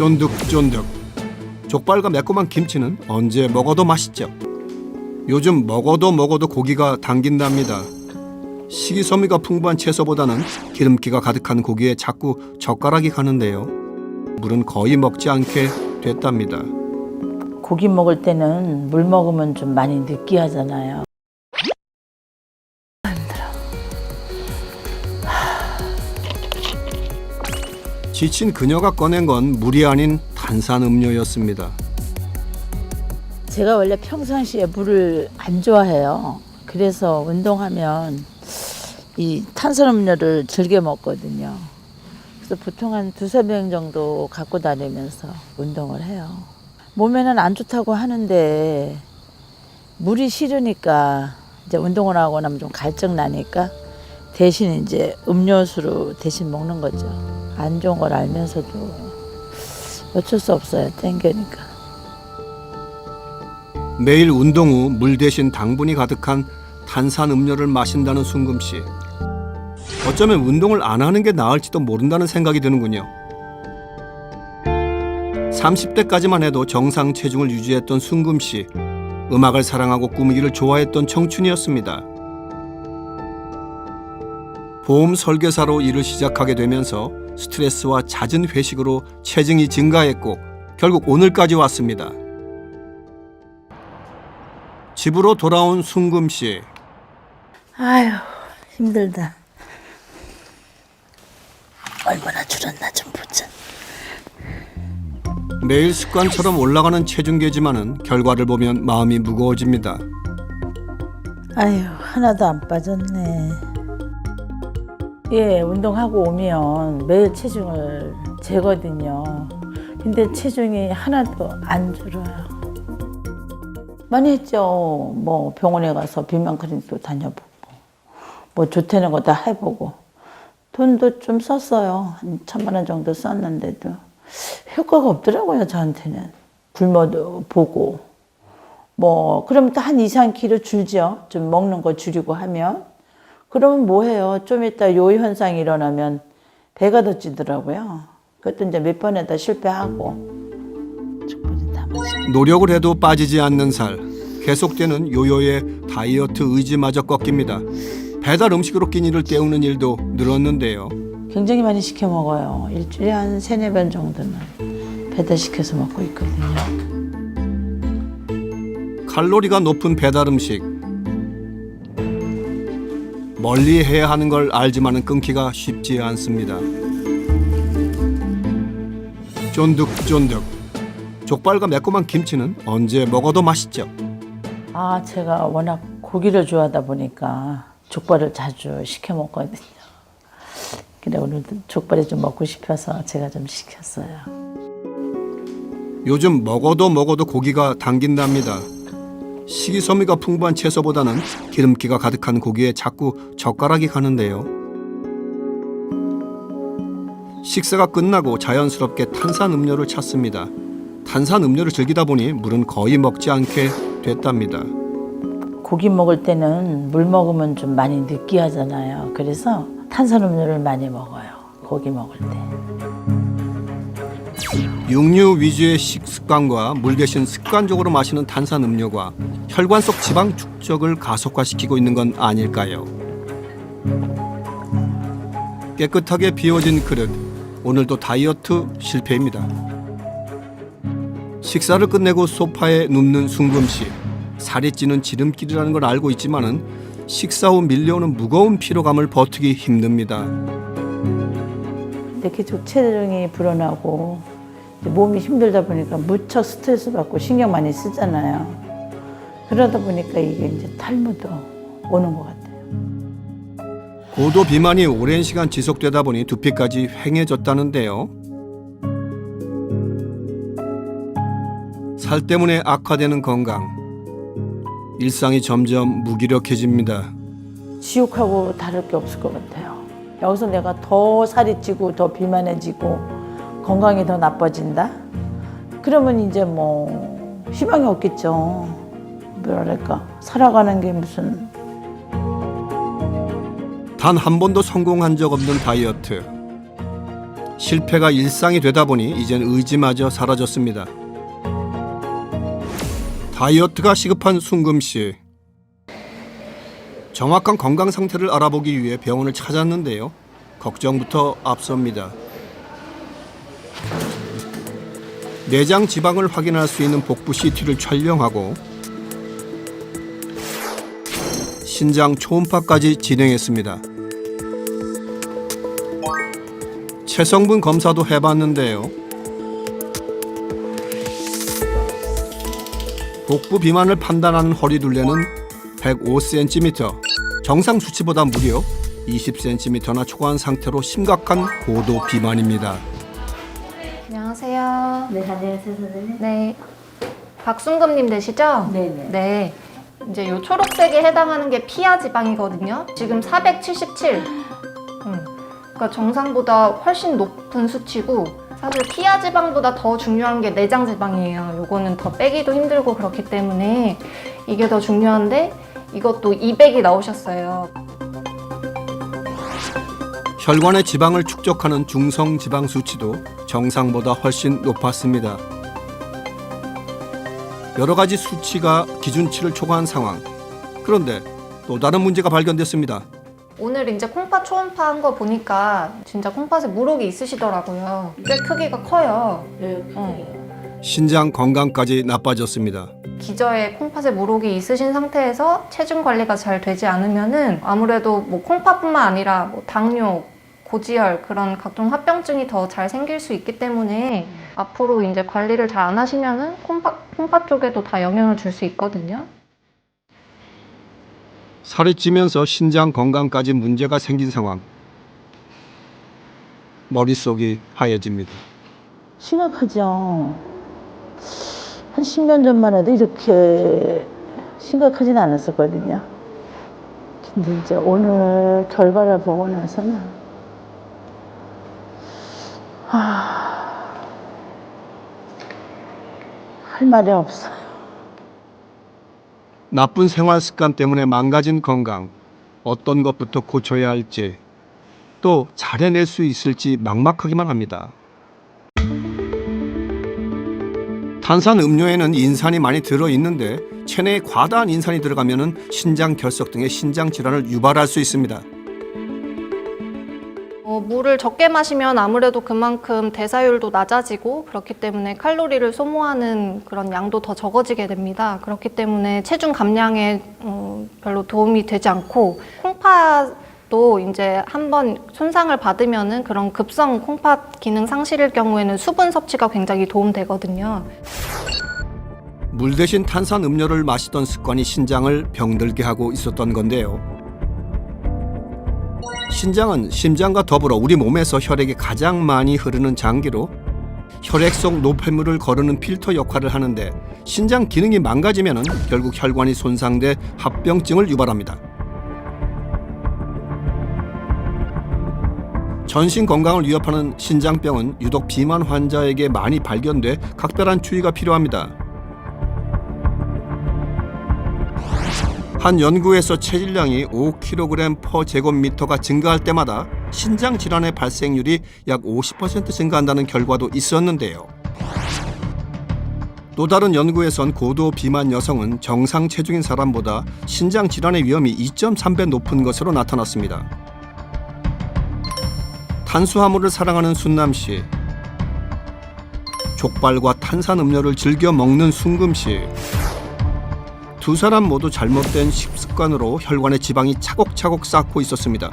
쫀득쫀득. 족발과 매콤한 김치는 언제 먹어도 맛있죠. 요즘 먹어도 고기가 당긴답니다. 식이섬유가 풍부한 채소보다는 기름기가 가득한 고기에 자꾸 젓가락이 가는데요. 물은 거의 먹지 않게 됐답니다. 고기 먹을 때는 물 먹으면 좀 많이 느끼하잖아요. 지친 그녀가 꺼낸 건 물이 아닌 탄산음료였습니다. 제가 원래 평상시에 물을 안 좋아해요. 그래서 운동하면 이 탄산음료를 즐겨 먹거든요. 그래서 보통 한 두세 병 정도 갖고 다니면서 운동을 해요. 몸에는 안 좋다고 하는데 물이 싫으니까 이제 운동을 하고 나면 좀 갈증 나니까 대신 이제 음료수로 대신 먹는 거죠. 안 좋은 걸 알면서도 어쩔 수 없어요. 땡겨니까. 매일 운동 후 물 대신 당분이 가득한 탄산음료를 마신다는 순금 씨. 어쩌면 운동을 안 하는 게 나을지도 모른다는 생각이 드는군요. 30대까지만 해도 정상 체중을 유지했던 순금 씨. 음악을 사랑하고 꾸미기를 좋아했던 청춘이었습니다. 보험 설계사로 일을 시작하게 되면서 스트레스와 잦은 회식으로 체중이 증가했고 결국 오늘까지 왔습니다. 집으로 돌아온 순금 씨. 아휴, 힘들다. 얼마나 줄었나 좀 보자. 매일 습관처럼 올라가는 체중계지만은 결과를 보면 마음이 무거워집니다. 아휴, 하나도 안 빠졌네. 예, 운동하고 오면 매일 체중을 재거든요. 근데 체중이 하나도 안 줄어요. 많이 했죠. 뭐 병원에 가서 비만 클리닉도 다녀보고 뭐 좋다는 거 다 해보고 돈도 좀 썼어요. 한 1,000만 원 정도 썼는데도 효과가 없더라고요. 저한테는. 굶어도 보고 뭐 그러면 또 한 2~3kg 줄죠. 좀 먹는 거 줄이고 하면. 그러면 뭐 해요? 좀 이따 요 현상이 일어나면 배가 더 찌더라고요. 그것도 이제 몇 번에다 실패하고. 노력을 해도 빠지지 않는 살. 계속되는 요요의 다이어트 의지마저 꺾입니다. 배달 음식으로 끼니를 때우는 일도 늘었는데요. 굉장히 많이 시켜 먹어요. 일주일에 한 3~4번 정도는 배달시켜서 먹고 있거든요. 칼로리가 높은 배달 음식. 멀리 해야 하는 걸 알지만은 끊기가 쉽지 않습니다. 쫀득쫀득. 족발과 매콤한 김치는 언제 먹어도 맛있죠. 아, 제가 워낙 고기를 좋아하다 보니까 족발을 자주 시켜 먹거든요. 그래 오늘도 족발이 좀 먹고 싶어서 제가 좀 시켰어요. 요즘 먹어도 고기가 당긴답니다. 식이섬유가 풍부한 채소보다는 기름기가 가득한 고기에 자꾸 젓가락이 가는데요. 식사가 끝나고 자연스럽게 탄산음료를 찾습니다. 탄산음료를 즐기다 보니 물은 거의 먹지 않게 됐답니다. 고기 먹을 때는 물 먹으면 좀 많이 느끼하잖아요. 그래서 탄산음료를 많이 먹어요. 고기 먹을 때. 육류 위주의 식습관과 물 대신 습관적으로 마시는 탄산음료가 혈관 속 지방 축적을 가속화시키고 있는 건 아닐까요? 깨끗하게 비워진 그릇. 오늘도 다이어트 실패입니다. 식사를 끝내고 소파에 눕는 순금 씨. 살이 찌는 지름길이라는 걸 알고 있지만은 식사 후 밀려오는 무거운 피로감을 버티기 힘듭니다. 이렇게 체중이 불어나고 몸이 힘들다 보니까 무척 스트레스 받고 신경 많이 쓰잖아요. 그러다 보니까 이게 이제 탈모도 오는 것 같아요. 고도 비만이 오랜 시간 지속되다 보니 두피까지 휑해졌다는데요. 살 때문에 악화되는 건강. 일상이 점점 무기력해집니다. 지옥하고 다를 게 없을 것 같아요. 여기서 내가 더 살이 찌고 더 비만해지고 건강이 더 나빠진다? 그러면 이제 뭐 희망이 없겠죠. 뭐랄까 살아가는 게 무슨. 단 한 번도 성공한 적 없는 다이어트. 실패가 일상이 되다 보니 이젠 의지마저 사라졌습니다. 다이어트가 시급한 순금 씨. 정확한 건강 상태를 알아보기 위해 병원을 찾았는데요. 걱정부터 앞섭니다. 내장 지방을 확인할 수 있는 복부 CT를 촬영하고 신장 초음파까지 진행했습니다. 체성분 검사도 해봤는데요. 복부 비만을 판단하는 허리둘레는 105cm, 정상 수치보다 무려 20cm나 초과한 상태로 심각한 고도 비만입니다. 안녕하세요. 네, 안녕하세요, 선생님. 네. 박순금님 되시죠? 네네. 네. 이제 요 초록색에 해당하는 게 피하 지방이거든요. 지금 477. 그러니까 정상보다 훨씬 높은 수치고, 사실 피하 지방보다 더 중요한 게 내장 지방이에요. 요거는 더 빼기도 힘들고 그렇기 때문에 이게 더 중요한데, 이것도 200이 나오셨어요. 혈관의 지방을 축적하는 중성 지방 수치도 정상보다 훨씬 높았습니다. 여러 가지 수치가 기준치를 초과한 상황. 그런데 또 다른 문제가 발견됐습니다. 오늘 이제 콩팥 초음파 한 거 보니까 진짜 콩팥에 물혹이 있으시더라고요. 꽤 크기가 커요. 네, 신장 건강까지 나빠졌습니다. 기저에 콩팥에 물혹이 있으신 상태에서 체중 관리가 잘 되지 않으면은 아무래도 뭐 콩팥뿐만 아니라 뭐 당뇨, 고지혈 그런 각종 합병증이 더 잘 생길 수 있기 때문에 앞으로 이제 관리를 잘 안 하시면은 콩팥 쪽에도 다 영향을 줄 수 있거든요. 살이 찌면서 신장 건강까지 문제가 생긴 상황. 머릿속이 하얘집니다. 심각하죠. 한 10년 전만 해도 이렇게 심각하진 않았었거든요. 근데 이제 오늘 결과를 보고 나서는 할 말이 없어요. 나쁜 생활 습관 때문에 망가진 건강, 어떤 것부터 고쳐야 할지, 또 잘해낼 수 있을지 막막하기만 합니다. 탄산 음료에는 인산이 많이 들어있는데 체내에 과다한 인산이 들어가면 신장 결석 등의 신장 질환을 유발할 수 있습니다. 물을 적게 마시면 아무래도 그만큼 대사율도 낮아지고 그렇기 때문에 칼로리를 소모하는 그런 양도 더 적어지게 됩니다. 그렇기 때문에 체중 감량에 별로 도움이 되지 않고 콩팥도 이제 한번 손상을 받으면은 그런 급성 콩팥 기능 상실일 경우에는 수분 섭취가 굉장히 도움되거든요. 물 대신 탄산 음료를 마시던 습관이 신장을 병들게 하고 있었던 건데요. 신장은 심장과 더불어 우리 몸에서 혈액이 가장 많이 흐르는 장기로 혈액 속 노폐물을 거르는 필터 역할을 하는데 신장 기능이 망가지면 결국 혈관이 손상돼 합병증을 유발합니다. 전신 건강을 위협하는 신장병은 유독 비만 환자에게 많이 발견돼 각별한 주의가 필요합니다. 한 연구에서 체질량이 5kg/제곱미터가 증가할 때마다 신장 질환의 발생률이 약 50% 증가한다는 결과도 있었는데요. 또 다른 연구에선 고도 비만 여성은 정상 체중인 사람보다 신장 질환의 위험이 2.3배 높은 것으로 나타났습니다. 탄수화물을 사랑하는 순남 씨, 족발과 탄산음료를 즐겨 먹는 순금 씨. 두 사람 모두 잘못된 식습관으로 혈관의 지방이 차곡차곡 쌓고 있었습니다.